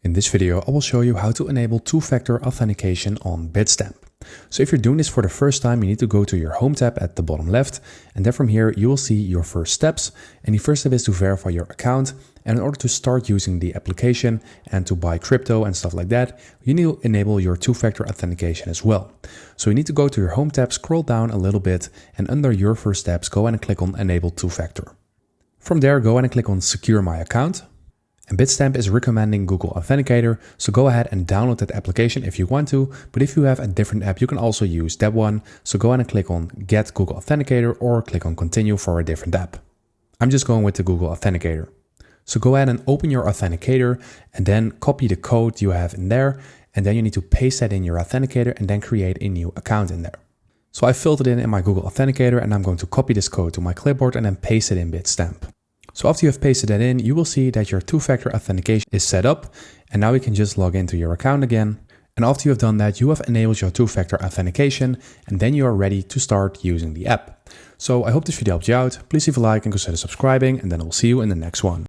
In this video, I will show you how to enable two-factor authentication on Bitstamp. So if you're doing this for the first time, you need to go to your Home tab at the bottom left, and then from here you will see your first steps. And the first step is to verify your account. And in order to start using the application and to buy crypto and stuff like that, you need to enable your two-factor authentication as well. So you need to go to your Home tab, scroll down a little bit, and under your first steps, go ahead and click on Enable Two-Factor. From there, go ahead and click on Secure My Account. And Bitstamp is recommending Google Authenticator, so go ahead and download that application if you want to, but if you have a different app, you can also use that one. So go ahead and click on Get Google Authenticator or click on Continue for a different app. I'm just going with the Google Authenticator. So go ahead and open your Authenticator and then copy the code you have in there, and then you need to paste that in your Authenticator and then create a new account in there. So I filled it in my Google Authenticator and I'm going to copy this code to my clipboard and then paste it in Bitstamp. So after you have pasted that in, you will see that your two-factor authentication is set up, and now you can just log into your account again. And after you have done that, you have enabled your two-factor authentication, and then you are ready to start using the app. So I hope this video helped you out. Please leave a like and consider subscribing, and then I will see you in the next one.